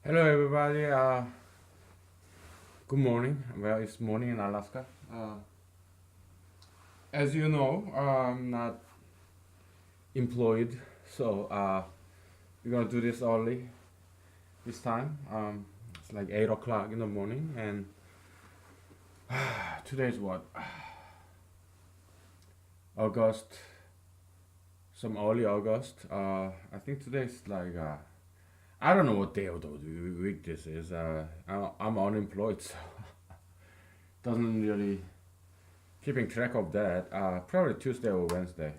Hello, everybody. Good morning. Well, it's morning in Alaska. As you know, I'm not employed, so we're gonna do this early this time. It's like 8 o'clock in the morning, and today's what? August, some early August. I think today's like I don't know what day of the week this is. I'm unemployed, so doesn't really keeping track of that. Probably Tuesday or Wednesday.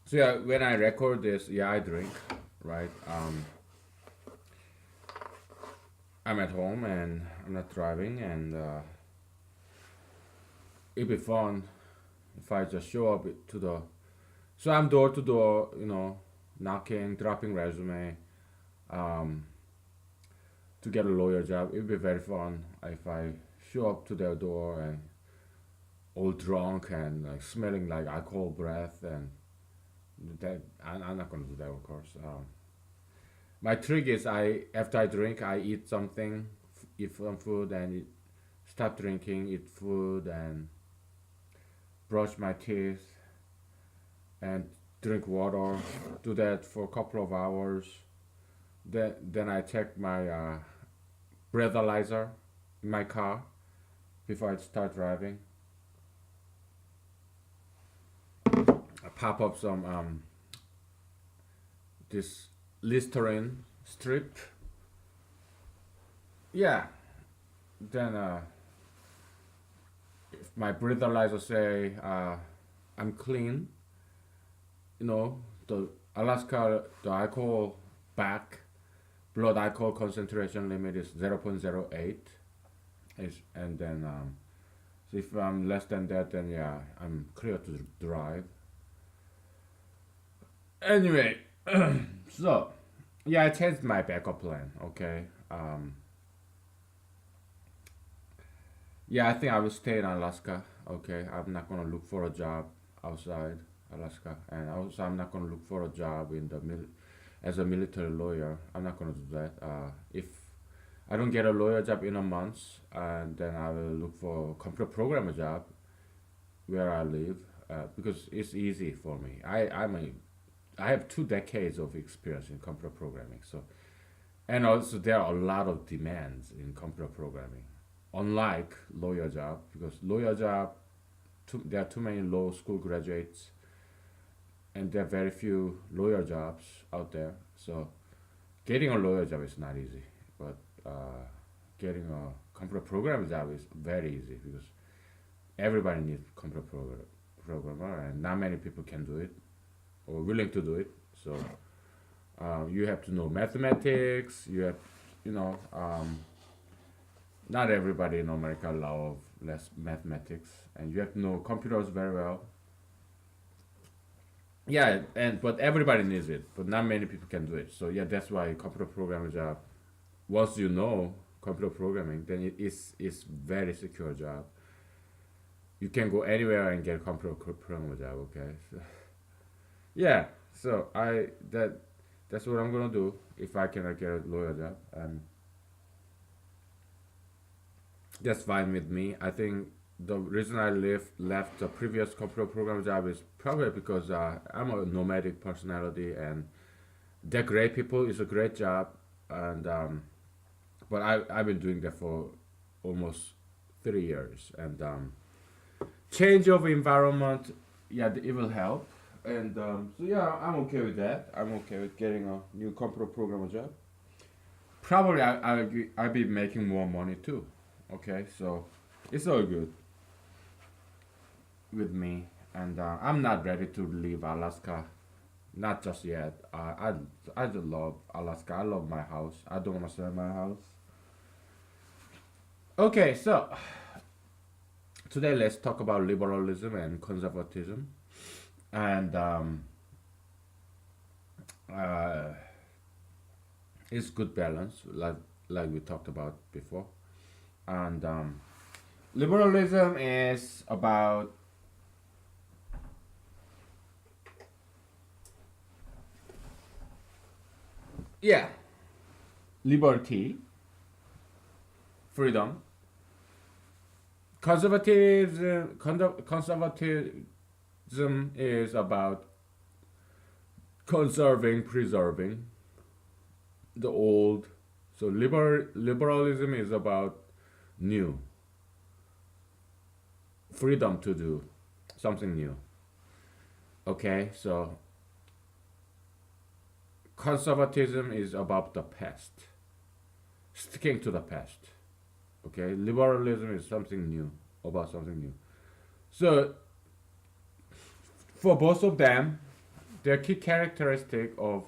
So yeah, when I record this, yeah, I drink, right? I'm at home and I'm not driving, and it'd be fun if I just show up to the. So I'm door to door, knocking, dropping resume, um, to get a lawyer job. It'd be very fun if I show up to their door and all drunk and like smelling like alcohol breath and that. I'm not gonna do that, of course. My trick is I after I drink, I eat something, eat some food, and stop drinking, eat food, and brush my teeth and drink water. Do that for a couple of hours. Then I check my breathalyzer in my car before I start driving. I pop up some this Listerine strip. Yeah. Then if my breathalyzer say I'm clean, the Alaska, the alcohol back blood alcohol concentration limit is 0.08. And then so if I'm less than that, then yeah, I'm clear to drive. Anyway, so yeah, I changed my backup plan. Okay. Yeah, I think I will stay in Alaska. Okay, I'm not gonna look for a job outside Alaska, and also I'm not gonna look for a job in the as a military lawyer. I'm not gonna do that. If I don't get a lawyer job in a month, and then I will look for a computer programmer job where I live, because it's easy for me. I have 2 decades of experience in computer programming, so and also there are a lot of demands in computer programming, unlike lawyer job, because lawyer job there are too many law school graduates and there are very few lawyer jobs out there. So getting a lawyer job is not easy, but getting a computer programmer job is very easy because everybody needs programmer, and not many people can do it or willing to do it. So you have to know mathematics. You have, you know, not everybody in America love less mathematics, and you have to know computers very well. Yeah, and but everybody needs it, but not many people can do it. So yeah, that's why computer programmer job. Once you know computer programming, then it's very secure job. You can go anywhere and get a computer programmer job. Okay, so, yeah. So that's what I'm gonna do if I cannot get a lawyer job, and that's fine with me. I think the reason I left the previous computer programmer job is probably because I'm a nomadic personality, and they're great people. It's a great job, and but I've been doing that for almost 3 years, and change of environment, yeah, it will help. And so yeah, I'm okay with that. I'm okay with getting a new computer programmer job. Probably I'll be making more money too. Okay, so it's all good with me, and I'm not ready to leave Alaska. Not just yet. I just love Alaska. I love my house. I don't want to sell my house. Okay, so today let's talk about liberalism and conservatism, and uh, it's good balance, like we talked about before. And liberalism is about Yeah, liberty, freedom. Conservatism is about conserving, preserving the old. So liberalism is about new, freedom to do something new. Okay, so conservatism is about the past, sticking to the past. Okay, liberalism is something new, about something new. So for both of them, their key characteristic of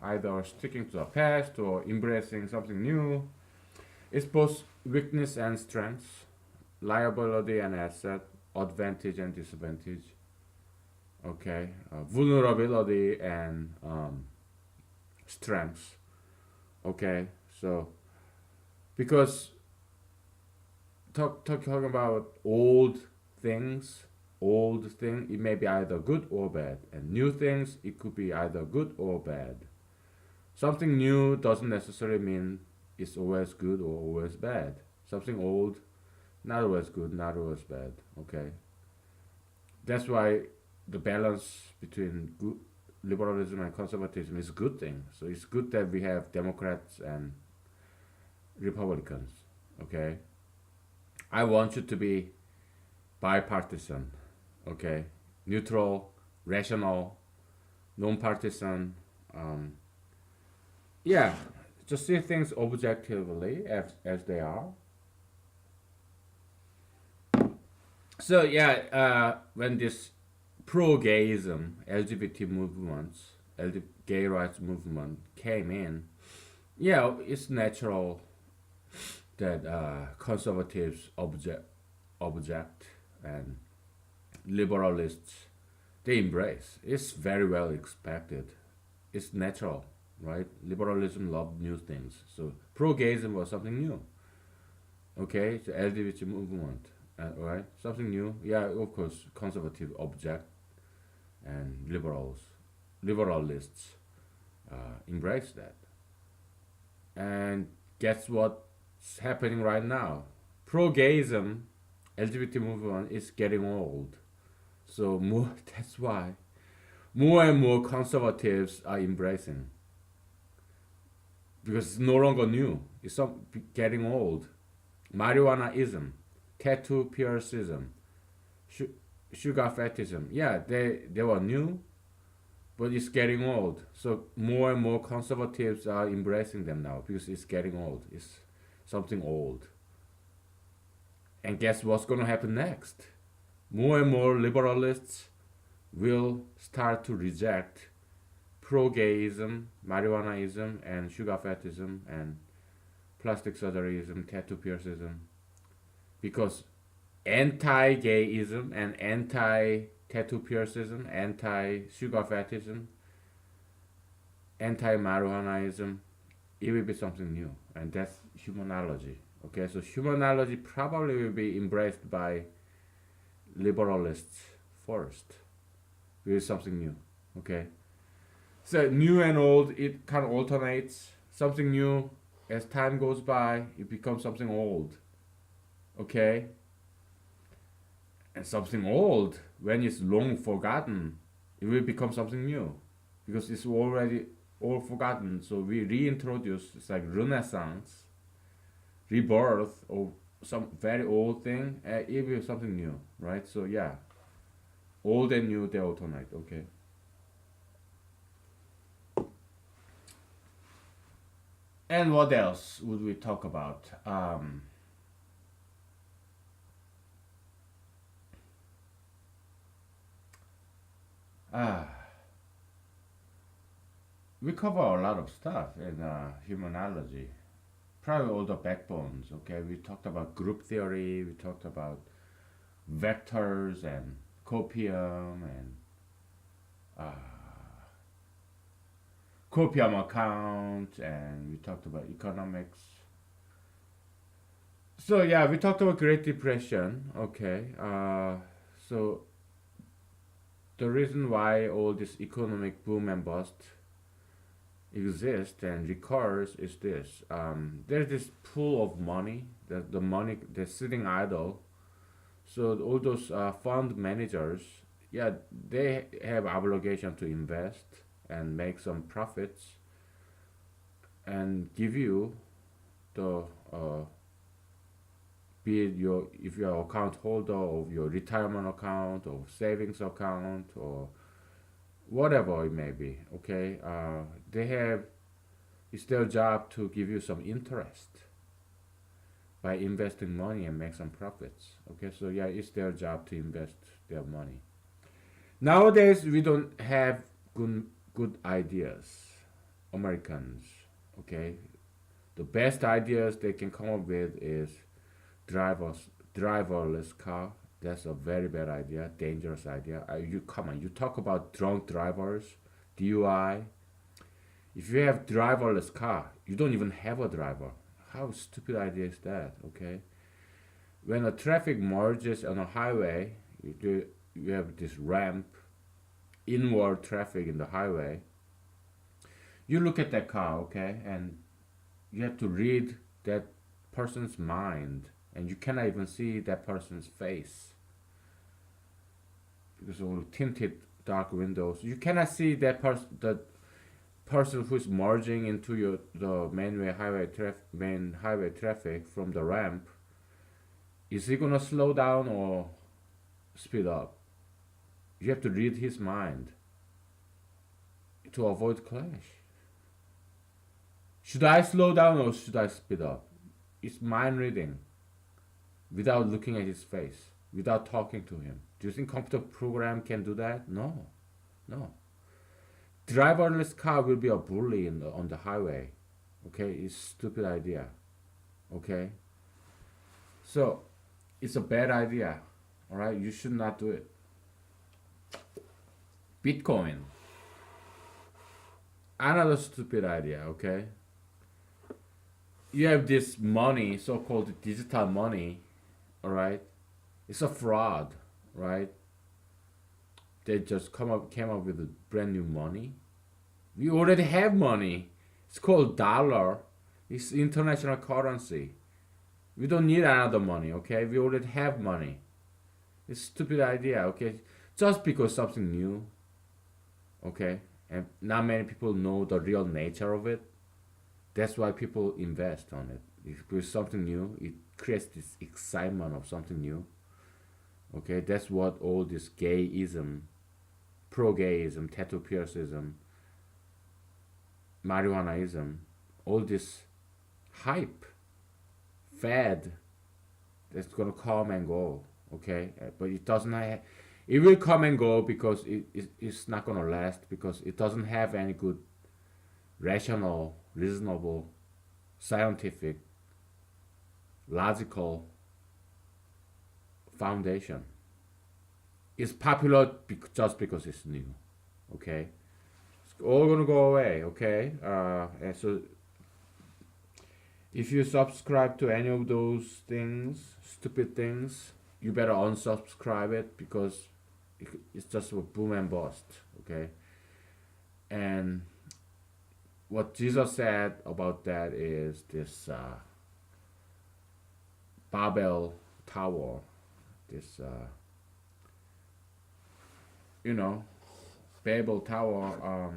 either sticking to the past or embracing something new is both weakness and strength, liability and asset, advantage and disadvantage. Okay, vulnerability and strength. Okay, so because talking about things old thing, it may be either good or bad, and new things, it could be either good or bad. Something new doesn't necessarily mean it's always good or always bad. Something old, not always good, not always bad. Okay, that's why the balance between liberalism and conservatism is a good thing. So it's good that we have Democrats and Republicans. Okay, I want you to be bipartisan. Okay, neutral, rational, non-partisan. Um, yeah, just see things objectively as they are. So yeah, when this pro-gayism, LGBT movements, gay rights movement came in, yeah, it's natural that conservatives object and liberalists they embrace. It's very well expected. It's natural, right? Liberalism loved new things, so pro-gayism was something new. Okay, the LGBT movement, right? Something new. Yeah, of course, conservative object and liberalists embrace that. And guess what's happening right now? Pro-gayism, LGBT movement is getting old. So more, that's why more and more conservatives are embracing because it's no longer new. It's getting old. Marijuanaism, tattoo piercism, sugar fetishism. Yeah, they were new, but it's getting old. So more and more conservatives are embracing them now because it's getting old. It's something old. And guess what's going to happen next? More and more liberalists will start to reject pro-gayism, marijuanaism, and sugar fetishism, and plastic surgeryism, tattoo piercism, because anti-gayism and anti-tattoo piercism, anti-sugar fetishism, anti-marijuanaism, it will be something new, and that's humanology. Okay, so humanology probably will be embraced by liberalists first. It is something new. Okay, so new and old, it kind of alternates. Something new, as time goes by, it becomes something old. Okay, and something old, when it's long forgotten, it will become something new because it's already all forgotten. So we reintroduce, it's like renaissance, rebirth of some very old thing. It will be something new, right? So yeah, old and new, they alternate. Okay. And what else would we talk about? Ah, we cover a lot of stuff in humanology. Probably all the backbones. Okay, we talked about group theory. We talked about vectors and copium and uh, copium account, and we talked about economics. So yeah, we talked about Great Depression. Okay, so the reason why all this economic boom and bust exists and recurs is this. There's this pool of money, that the money that's sitting idle. So all those fund managers, yeah, they have obligation to invest and make some profits and give you the be it your if you're account holder of your retirement account or savings account or whatever it may be. Okay, they have it's their job to give you some interest by investing money and make some profits. Okay, so yeah, it's their job to invest their money. Nowadays, we don't have good ideas. Americans, okay, the best ideas they can come up with is driverless car. That's a very bad idea, dangerous idea. You come on, you talk about drunk drivers, DUI. If you have driverless car, you don't even have a driver. How stupid idea is that? Okay, when a traffic merges on a highway, you have this ramp, inward traffic in the highway. You look at that car, okay, and you have to read that person's mind, and you cannot even see that person's face because of all tinted dark windows. You cannot see the person who's merging into the main highway traffic from the ramp. Is he gonna slow down or speed up? You have to read his mind to avoid clash. Should I slow down or should I speed up? It's mind reading without looking at his face, without talking to him. Do you think computer program can do that? No, no. Driverless car will be a bully on the highway. Okay, it's stupid idea. Okay, so it's a bad idea. All right, you should not do it. Bitcoin, another stupid idea. Okay, you have this money, so-called digital money. All right, it's a fraud, right? They just came up with a brand new money. We already have money. It's called dollar. It's international currency. We don't need another money, okay? We already have money. It's a stupid idea, okay? Just because something new, okay? And not many people know the real nature of it. That's why people invest on it. If it's something new, it creates this excitement of something new. Okay, that's what all this gayism, pro-gayism, tattoo piercism, marijuanaism, all this hype, fad, that's gonna come and go. Okay, but it doesn't have. It will come and go because it's not gonna last because it doesn't have any good, rational, reasonable, scientific, logical foundation. It's popular just because it's new. Okay, it's all gonna go away. Okay, and so if you subscribe to any of those things, stupid things, you better unsubscribe it because it's just a boom and bust. Okay, and what Jesus said about that is this Babel Tower, this you know, Babel Tower,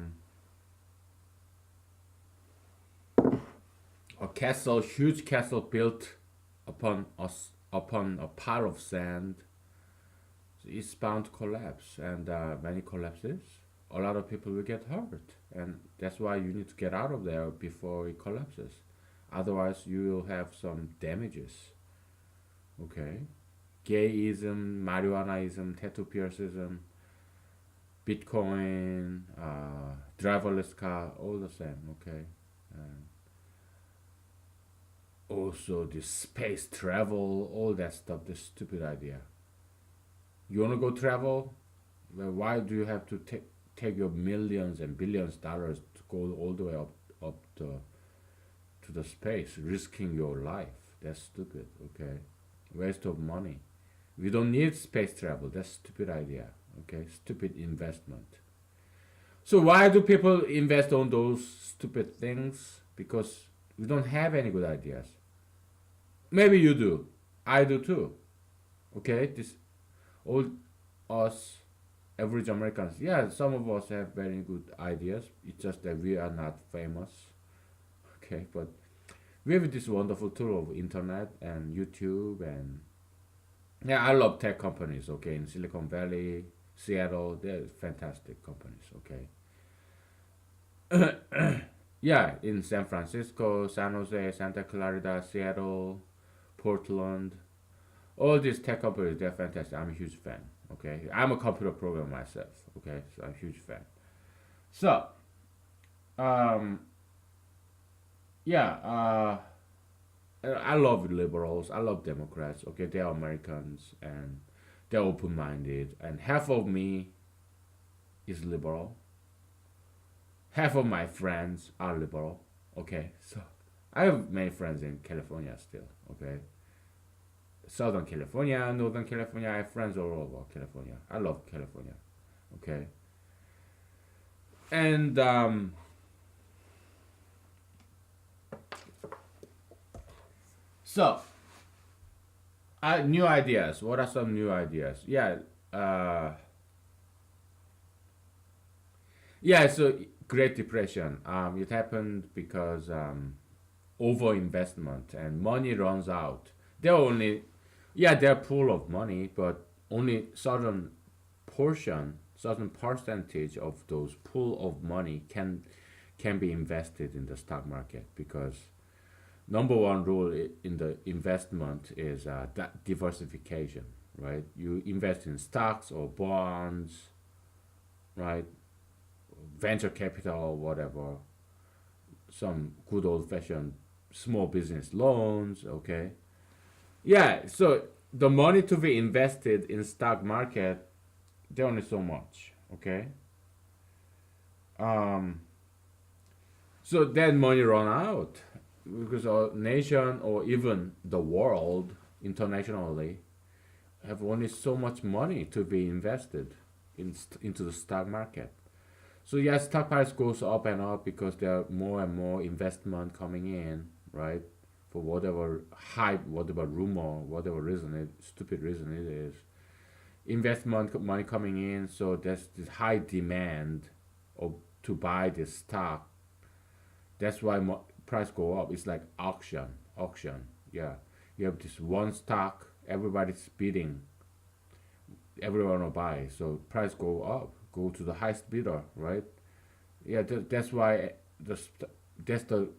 a castle, huge castle built upon a pile of sand. It's bound to collapse, and when it collapses, a lot of people will get hurt, and that's why you need to get out of there before it collapses. Otherwise, you will have some damages. Okay, gayism, marijuanaism, tattoo piercism, Bitcoin, driverless car, all the same. Okay, and also this space travel, all that stuff. This stupid idea. You wanna go travel? Well, why do you have to take your millions and billions of dollars to go all the way up to the space, risking your life? That's stupid. Okay, waste of money. We don't need space travel. That's stupid idea. Okay, stupid investment. So why do people invest on those stupid things because we don't have any good ideas. Maybe you do. I do too. Okay, this all us average Americans. Yeah, some of us have very good ideas. It's just that we are not famous. Okay, but we have this wonderful tool of internet and YouTube and yeah, I love tech companies. Okay, in Silicon Valley, Seattle, they're fantastic companies. Okay, yeah, in San Francisco, San Jose, Santa Clarita, Seattle, Portland, all these tech companies, they're fantastic. I'm a huge fan. Okay, I'm a computer programmer myself. Okay, so I'm a huge fan. So, um, yeah, I love liberals. I love Democrats. Okay, they're Americans and they're open-minded. And half of me is liberal. Half of my friends are liberal. Okay, so I have many friends in California still. Okay, Southern California, Northern California. I have friends all over California. I love California. Okay, and so new ideas. What are some new ideas? Yeah, uh, yeah. So Great Depression. It happened because overinvestment and money runs out. They're only, yeah, they're pool of money, but only certain percentage of those pool of money can be invested in the stock market because number one rule in the investment is that diversification, right? You invest in stocks or bonds, right? Venture capital or whatever, some good old fashioned small business loans, okay? Yeah, so the money to be invested in stock market, there only so much, okay? Um, so then money run out because our nation or even the world internationally have only so much money to be invested into the stock market. So yes, stock price goes up and up because there are more and more investment coming in, right? For whatever hype, whatever rumor, whatever reason stupid reason it is, investment money coming in. So there's this high demand of to buy this stock. That's why price go up. It's like auction. Yeah, you have this one stock, everybody's bidding, everyone will buy. So price go up, go to the highest bidder, right? Yeah, that's why that's the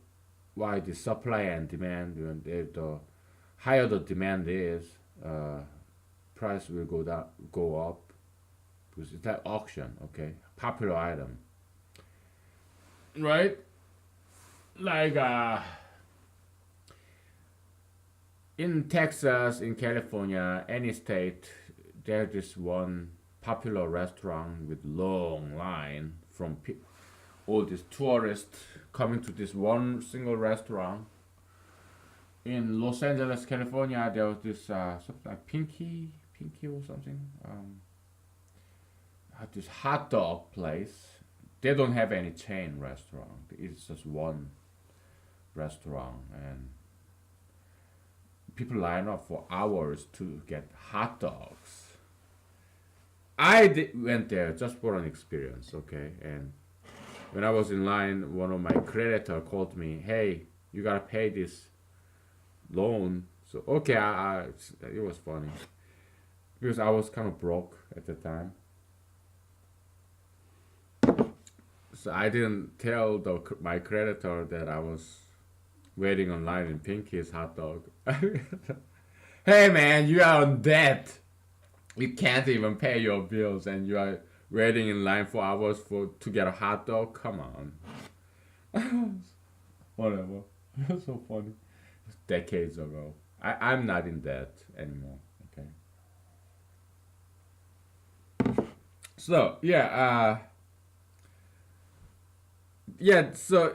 why the supply and demand when the higher the demand is, uh, price will go up because it's like auction. Okay, popular item, right? Like in Texas, in California, any state, there's this one popular restaurant with long line from all these tourists coming to this one single restaurant. In Los Angeles, California, there was this something like Pinky or something. Had this hot dog place. They don't have any chain restaurant. It's just one restaurant, and people line up for hours to get hot dogs. Went there just for an experience, okay? And when I was in line, one of my creditor called me, "Hey, you gotta pay this loan." So okay, it was funny because I was kind of broke at the time, so I didn't tell my creditor that I was waiting online in Pinky's hot dog. Hey man, you are on debt. You can't even pay your bills, and you are waiting in line for hours to get a hot dog. Come on, whatever. It's so funny. It's decades ago. I'm not in debt anymore. Okay. So yeah, yeah. So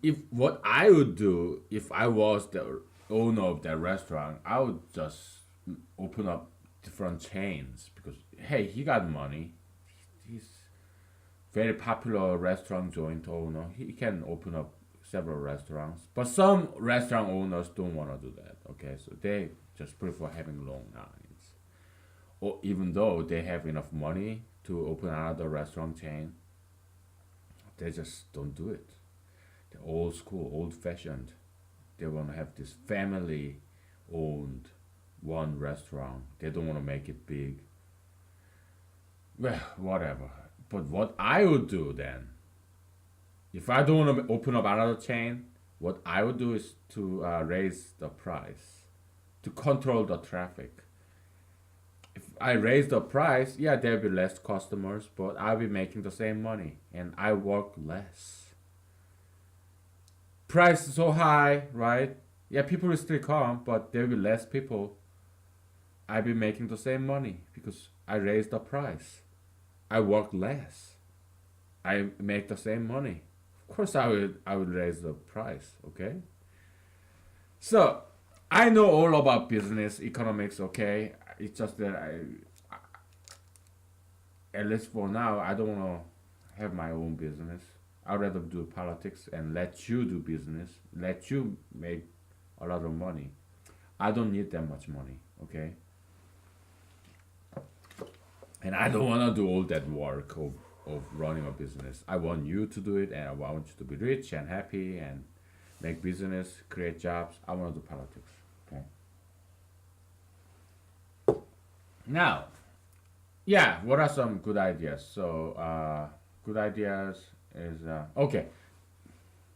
if what I would do if I was the owner of that restaurant, I would just open up different chains because hey, he got money. He's very popular restaurant joint owner, he can open up several restaurants. But some restaurant owners don't want to do that. Okay, so they just prefer having long lines, or even though they have enough money to open another restaurant chain, they just don't do it. They're old school, old fashioned. They want to have this family owned one restaurant. They don't want to make it big. Well, whatever. But what I would do then, if I don't want to open up another chain, what I would do is to raise the price to control the traffic. If I raise the price, yeah, there'll be less customers, but I'll be making the same money and I work less. Price is so high, right? Yeah, people will still come, but there'll be less people. I'll be making the same money because I raised the price. I work less. I make the same money. Of course, I would raise the price. Okay. So I know all about business economics. Okay, it's just that at least for now, I don't want to have my own business. I'd rather do politics and let you do business, let you make a lot of money. I don't need that much money. Okay. And I don't want to do all that work of running a business. I want you to do it, and I want you to be rich and happy and make business, create jobs. I want to do politics. Okay. Now, yeah, what are some good ideas? So, good ideas is okay.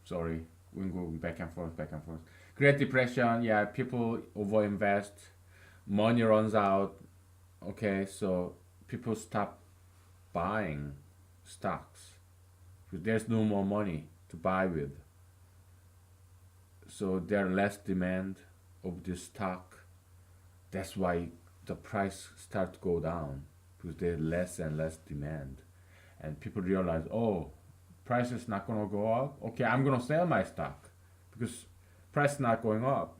Sorry, we go back and forth, back and forth. Great Depression. Yeah, people overinvest, money runs out. Okay, so people stop buying stocks because there's no more money to buy with. So there's less demand of this stock. That's why the price start to go down because there's less and less demand, and people realize, oh, price is not gonna go up. Okay, I'm gonna sell my stock because price is not going up.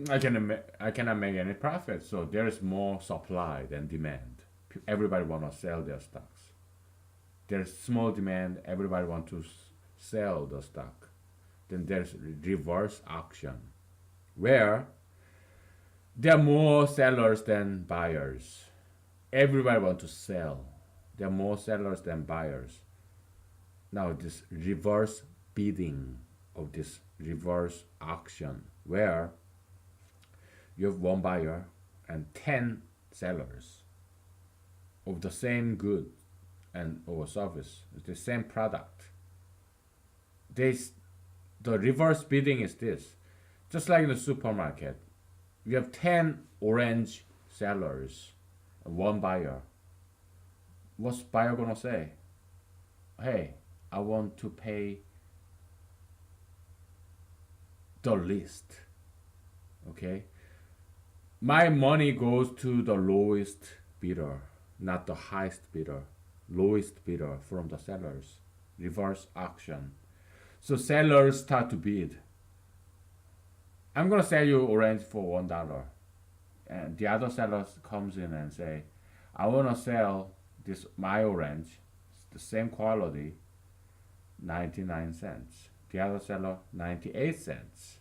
I cannot make any profit. So there is more supply than demand. Everybody wanna sell their stocks. There's small demand. Everybody want to sell the stock. Then there's reverse auction, where there are more sellers than buyers. Everybody want to sell. There are more sellers than buyers. Now this reverse bidding of this reverse auction, where you have one buyer and 10 sellers of the same good and or service, the same product. The reverse bidding is this. Just like in the supermarket, you have 10 orange sellers and one buyer. What's buyer gonna say? Hey, I want to pay the least. Okay? My money goes to the lowest bidder, not the highest bidder. Lowest bidder from the sellers. Reverse auction. So sellers start to bid. I'm gonna sell you orange for $1, and the other seller comes in and say, I wanna sell this my orange, the same quality, 99 cents. The other seller 98 cents.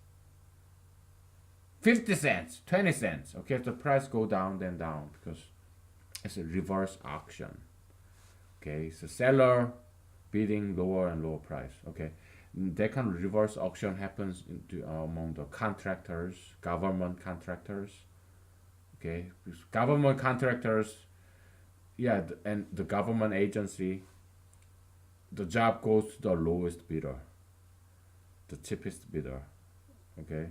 50 cents, 20 cents. Okay, if the price go down, then down because it's a reverse auction. Okay, so seller bidding lower and lower price. Okay, that kind of reverse auction happens among the contractors, government contractors. Okay, because government contractors, yeah, and the government agency, the job goes to the lowest bidder, the cheapest bidder. Okay.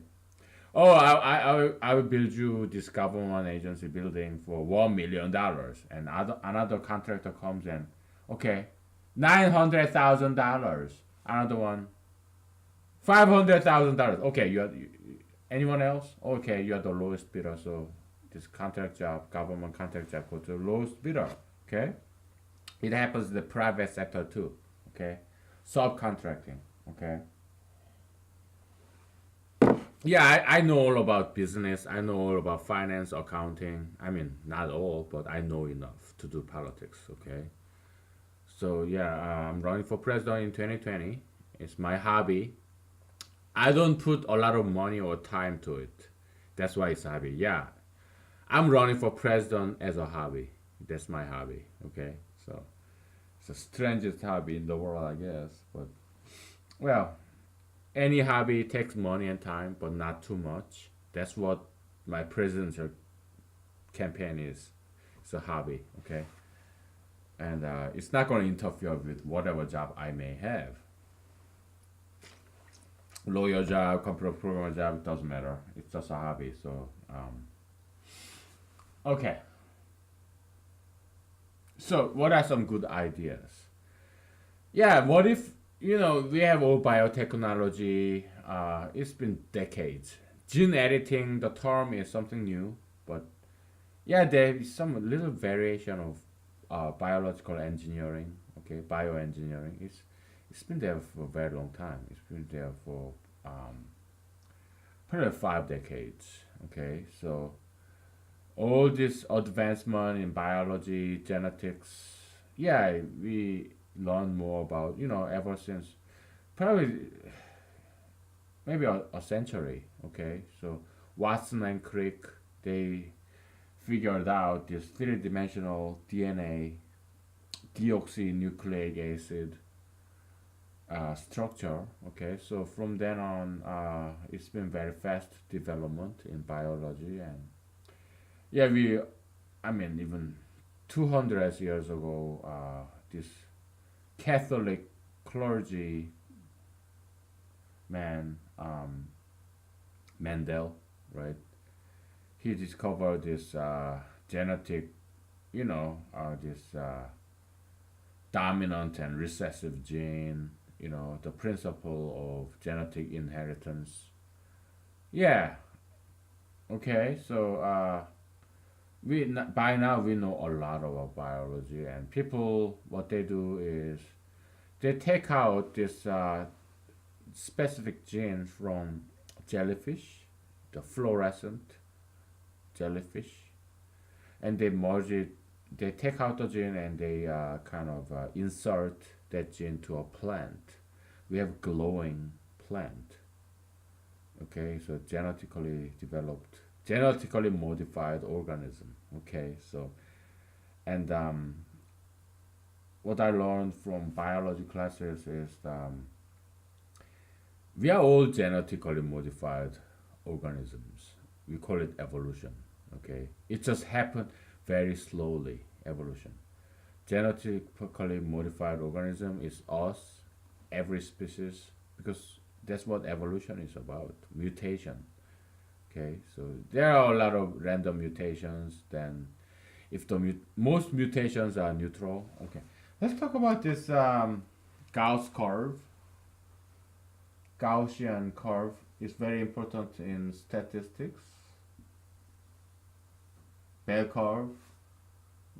Oh, I will build you this government agency building for $1 million, and another contractor comes in. Okay, $900,000. Another one, $500,000. Okay, anyone else? Okay, you are the lowest bidder. So this contract job, government contract job, goes to the lowest bidder. Okay, it happens in the private sector too. Okay, subcontracting. Okay. Yeah, I know all about business. I know all about finance, accounting. I mean, not all, but I know enough to do politics. Okay. So yeah, I'm running for president in 2020. It's my hobby. I don't put a lot of money or time to it. That's why it's a hobby. Yeah, I'm running for president as a hobby. That's my hobby. Okay, so it's the strangest hobby in the world, I guess. But well, any hobby takes money and time, but not too much. That's what my presidential campaign is. It's a hobby. Okay, and it's not going to interfere with whatever job I may have. Lawyer job, computer programmer job, it doesn't matter. It's just a hobby. So, okay. So, what are some good ideas? Yeah, what if, we have all biotechnology, it's been decades. Gene editing, the term is something new, but yeah, there is some little variation of biological engineering, okay, bioengineering. It's been there for a very long time. It's been there for um, probably 5 decades, okay. So all this advancement in biology, genetics, yeah, we learn more about, ever since probably maybe a century, okay. So Watson and Crick, they figured out this three-dimensional DNA, deoxynucleic acid structure. Okay, so from then on, it's been very fast development in biology, and yeah, I mean, even 200 years ago, this Catholic clergy man, Mendel, right? He discovered this genetic, this dominant and recessive gene, the principle of genetic inheritance. Yeah, okay, so by now we know a lot about biology, and people, what they do is they take out this specific gene from jellyfish, the fluorescent jellyfish, and they merge it. They take out the gene and they kind of insert that gene to a plant. We have glowing plant. Okay, so genetically developed, genetically modified organism. Okay, so and what I learned from biology classes is we are all genetically modified organisms. We call it evolution. Okay, it just happened very slowly. Evolution. Genetically modified organism is us, every species, because that's what evolution is about. Mutation. Okay, so there are a lot of random mutations. Then, if the most mutations are neutral. Okay, let's talk about this Gauss curve. Gaussian curve is very important in statistics. Bell curve.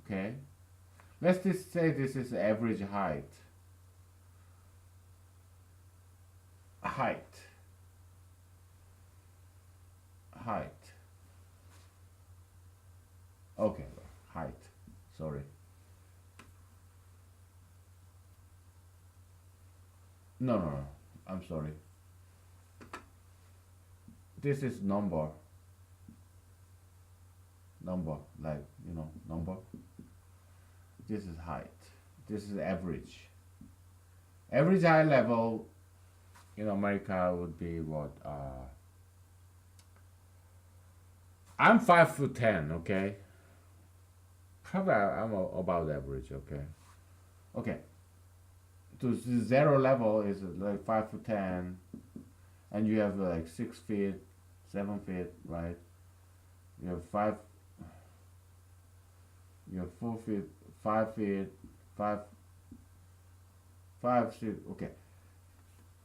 Okay, let's just say this is average height. Height. Height. Okay, height. Sorry. No, no, no. I'm sorry. This is number. Number, like, number. This is height. This is average. Average high level in America would be what? I'm 5'10", okay? Probably I'm about average, okay? Okay. To zero level is like 5'10", and you have like 6 feet, 7 feet, right? You have five. You have 4 feet, 5 feet, five, 5, 6. Okay,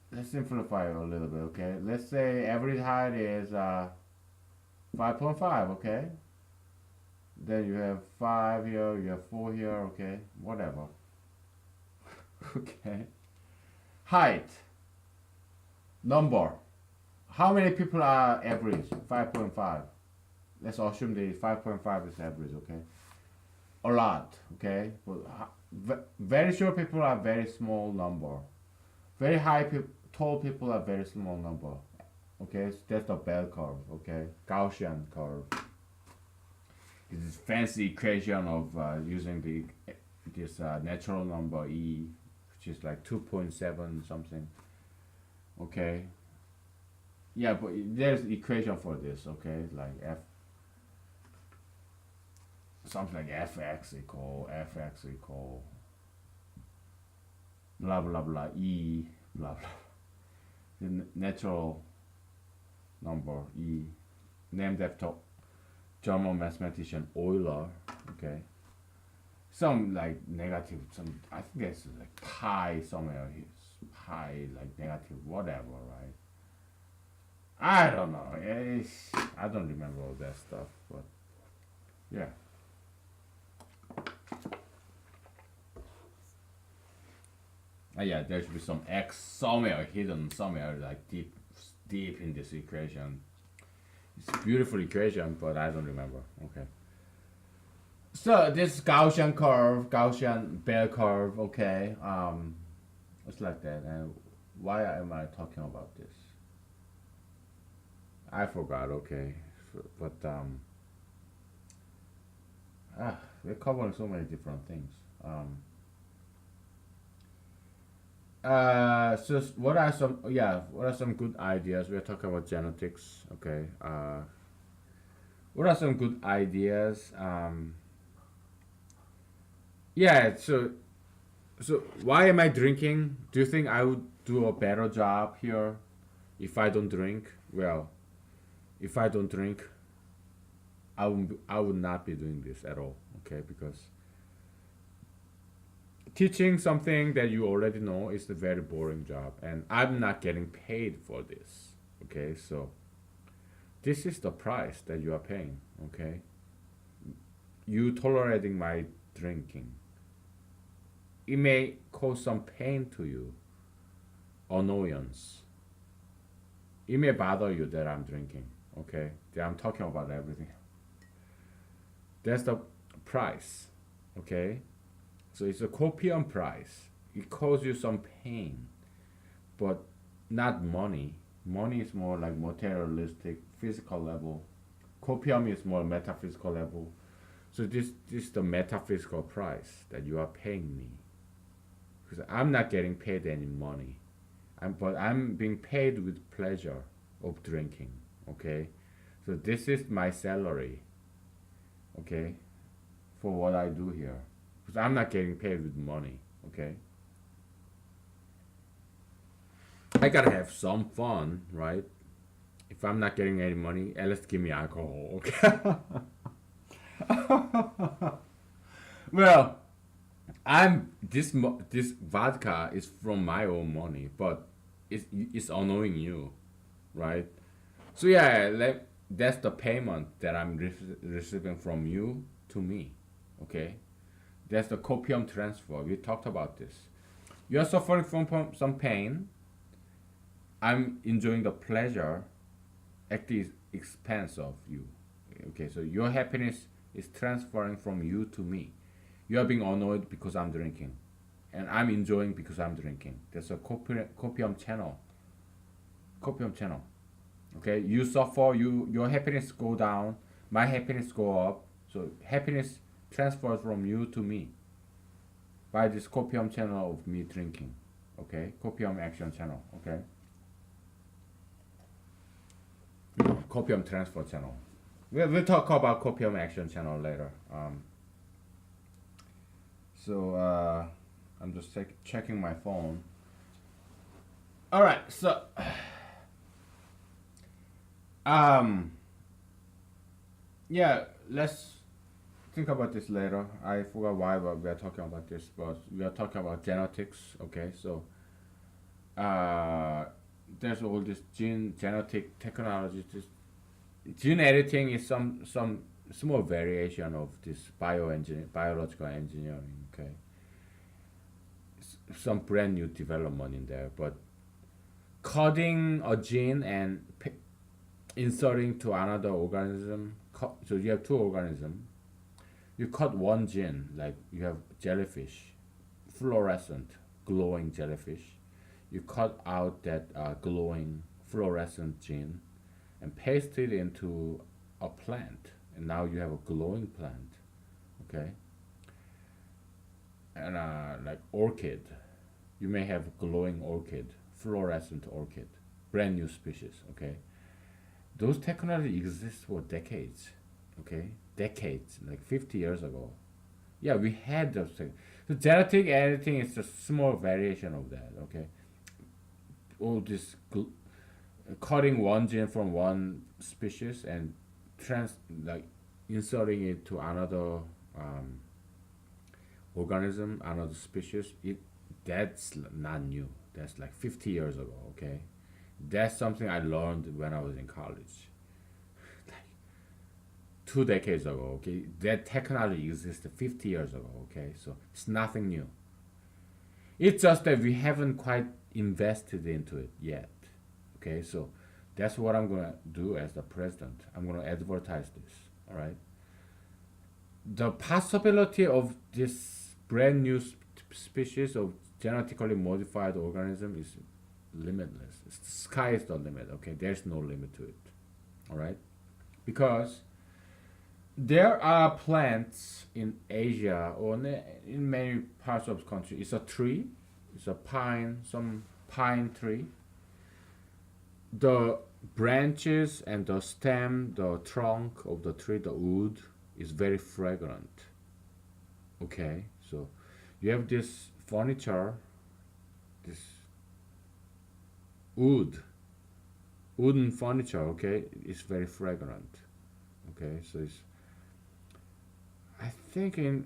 let's simplify it a little bit. Okay, let's say average height is 5.5. Okay, then you have 5 here, you have 4 here. Okay, whatever. Okay, height number. How many people are average? 5.5. Let's assume the 5.5 is average. Okay, a lot. Okay, but Very short people are very small number. Very tall people are very small number. Okay, so that's the bell curve. Okay, Gaussian curve. It's this fancy equation of using this natural number e, which is like 2.7 something. Okay, yeah, but there's equation for this. Okay, like f something like fx equal blah blah blah e blah blah. The natural number e, named after German mathematician Euler. Okay, some like negative, some I think there's like pi somewhere. Pi like negative whatever, right? I don't know. I don't remember all that stuff, but yeah. Yeah, there should be some x somewhere hidden somewhere like deep in this equation. It's a beautiful equation, but I don't remember. Okay. So this Gaussian curve, Gaussian bell curve, okay. It's like that. And why am I talking about this? I forgot. Okay, but we're covering so many different things. So what are some what are some good ideas? We're talking about genetics. Okay. What are some good ideas? Yeah. So why am I drinking? Do you think I would do a better job here if I don't drink? Well, if I don't drink, I would not be doing this at all. Okay, because teaching something that you already know is a very boring job, and I'm not getting paid for this. Okay, so this is the price that you are paying. Okay, you tolerating my drinking. It may cause some pain to you, annoyance. It may bother you that I'm drinking. Okay, that I'm talking about everything. That's the price. Okay, so it's a copium price. It causes you some pain, but not money. Money is more like materialistic, physical level. Copium is more metaphysical level. So this is the metaphysical price that you are paying me, because I'm not getting paid any money. But I'm being paid with pleasure of drinking. Okay, so this is my salary. Okay, for what I do here, because I'm not getting paid with money. Okay, I gotta have some fun, right? If I'm not getting any money, at least give me alcohol. Okay. Well, I'm this vodka is from my own money, but it's annoying you, right? So yeah, that's the payment that I'm receiving from you to me. Okay, that's the copium transfer. We talked about this. You are suffering from some pain. I'm enjoying the pleasure at the expense of you. Okay, so your happiness is transferring from you to me. You are being annoyed because I'm drinking, and I'm enjoying because I'm drinking. That's a copium channel. Copium channel. Okay, you suffer, your happiness go down, my happiness go up. So happiness transfers from you to me by this copium channel of me drinking. Okay, copium action channel. Okay, copium transfer channel. We'll talk about copium action channel later. So I'm just checking my phone. All right, so um, yeah, let's think about this later. I forgot why we are talking about this, but we are talking about genetics. Okay, so uh, there's all this genetic technology. This gene editing is some small variation of this biological engineering. Okay, some brand new development in there, but coding a gene and inserting to another organism. So you have two organisms. You cut one gene, like you have jellyfish. fluorescent, glowing jellyfish. You cut out that glowing fluorescent gene and paste it into a plant, and now you have a glowing plant. Okay, and like orchid, you may have glowing orchid, fluorescent orchid, brand new species. Okay, those technology exists for decades. Okay, decades, like 50 years ago. Yeah, we had those things. So genetic editing is a small variation of that. Okay, all this cutting one gene from one species and trans like inserting it to another um, organism, another species. That's not new. That's like 50 years ago. Okay, that's something I learned when I was in college, like 2 decades ago. Okay, that technology existed 50 years ago. Okay, so it's nothing new. It's just that we haven't quite invested into it yet. Okay, so that's what I'm gonna do as the president. I'm gonna advertise this. All right. The possibility of this brand new species of genetically modified organism is limitless. The sky is the limit. Okay, there's no limit to it. All right, because there are plants in Asia or in many parts of the country. It's a tree. It's a pine, some pine tree. The branches and the stem, the trunk of the tree, the wood is very fragrant. Okay, so you have this furniture, this wood, wooden furniture. Okay, it's very fragrant. Okay, so it's I think in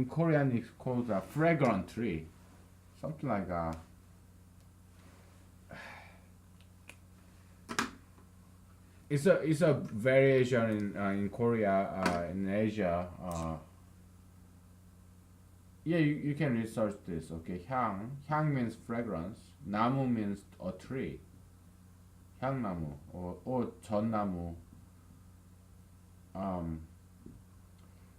Korean it's called a fragrant tree, something like a. It's a variation in Korea, in Asia. Yeah, you can research this. Okay, 향 means fragrance. 나무 means a tree. 향나무 or 전나무. Um,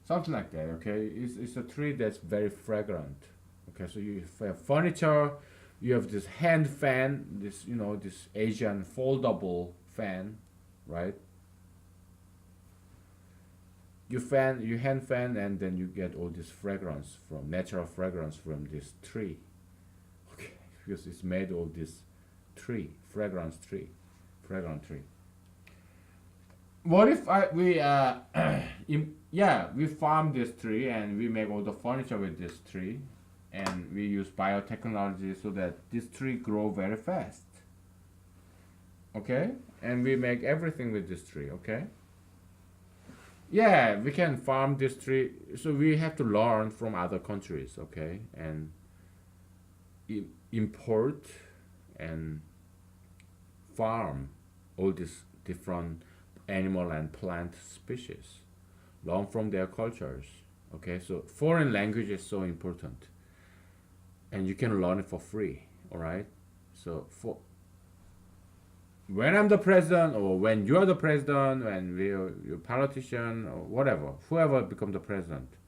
something like that. Okay, it's a tree that's very fragrant. Okay, so you have furniture. You have this hand fan. This Asian foldable fan, right? You hand fan, and then you get all this fragrance from natural fragrance from this tree. Okay, because it's made of this fragrant tree. What if we farm this tree and we make all the furniture with this tree, and we use biotechnology so that this tree grow very fast. Okay, and we make everything with this tree. Okay. Yeah, we can farm this tree. So we have to learn from other countries. Okay, and import and farm all these different animal and plant species. Learn from their cultures. Okay, so foreign language is so important, and you can learn it for free. All right. So for when I'm the president, or when you're the president, when you're a politician, or whatever, whoever become the president,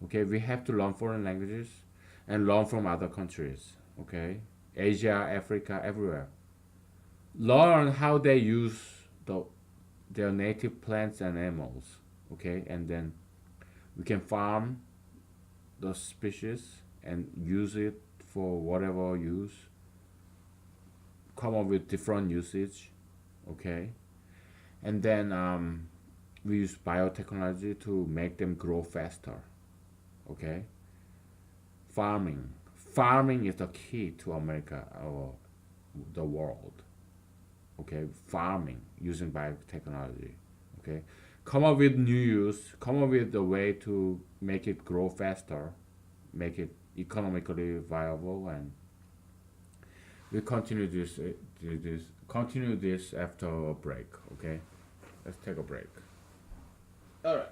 okay, we have to learn foreign languages and learn from other countries. Okay, Asia, Africa, everywhere. Learn how they use their native plants and animals. Okay, and then we can farm those species and use it for whatever use. Come up with different usage. Okay, and then we use biotechnology to make them grow faster. Okay, farming is the key to America or the world. Okay, farming using biotechnology. Okay, come up with new use, come up with a way to make it grow faster, make it economically viable, and we continue this after a break. Okay, let's take a break. All right.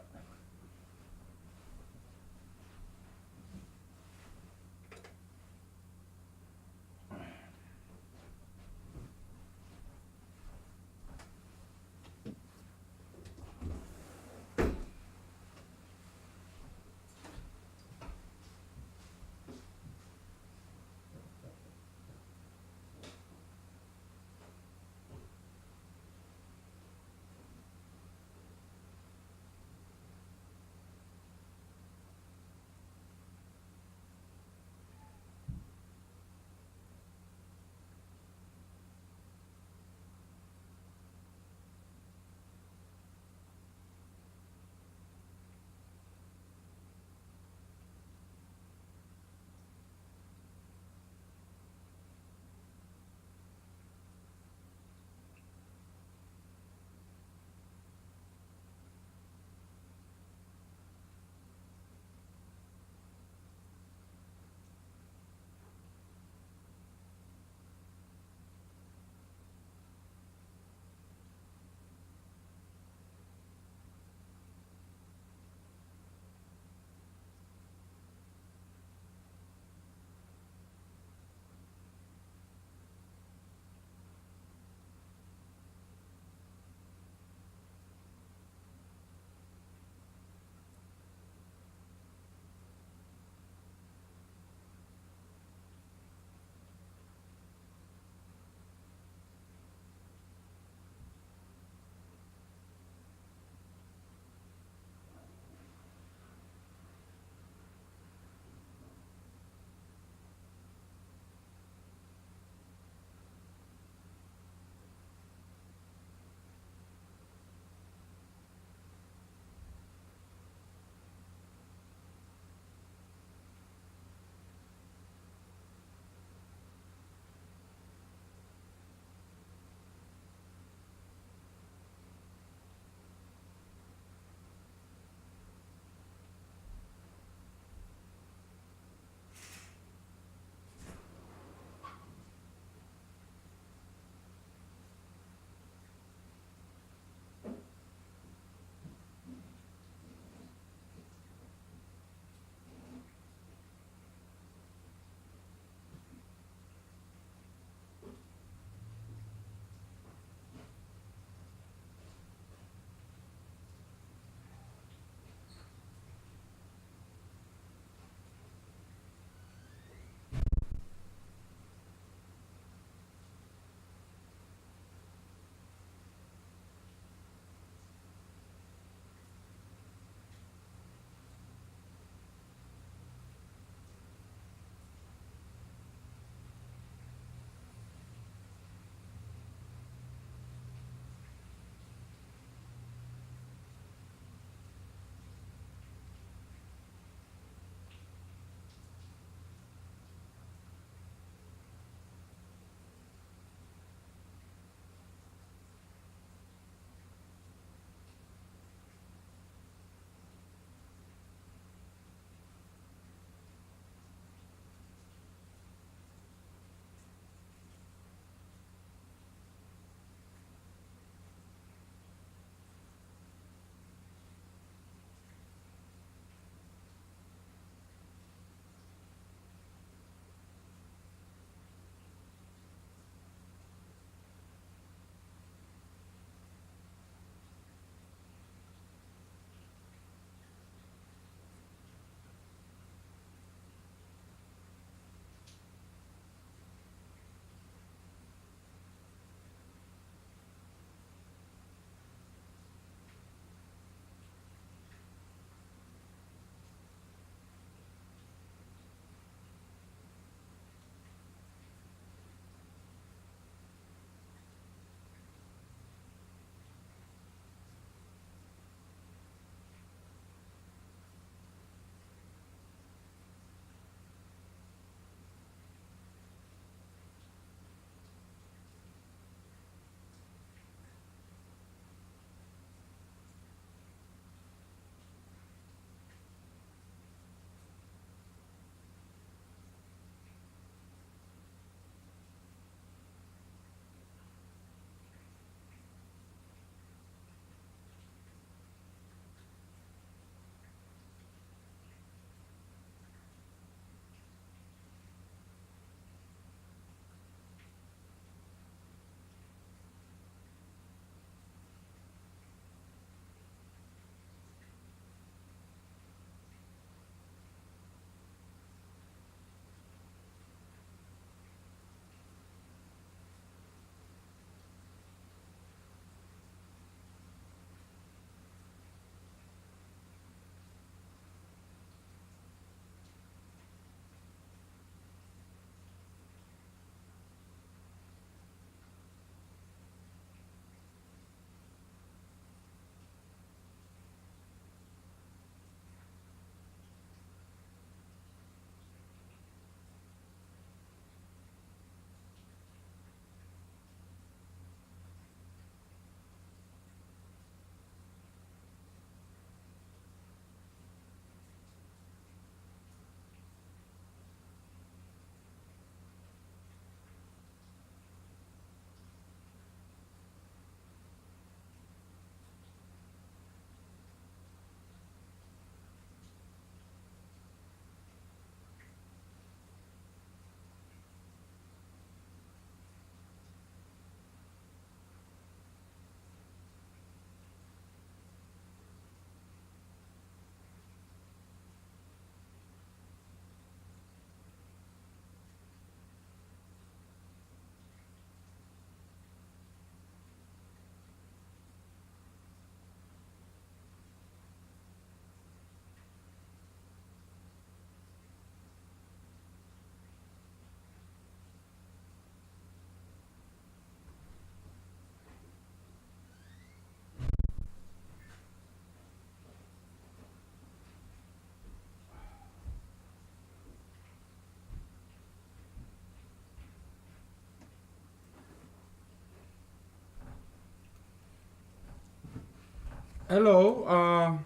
Hello.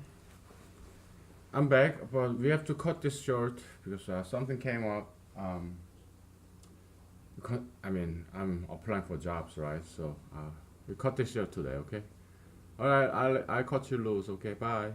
I'm back, but we have to cut this short because something came up. I mean, I'm applying for jobs, right? So we cut this short today, okay? All right. I'll cut you loose. Okay. Bye.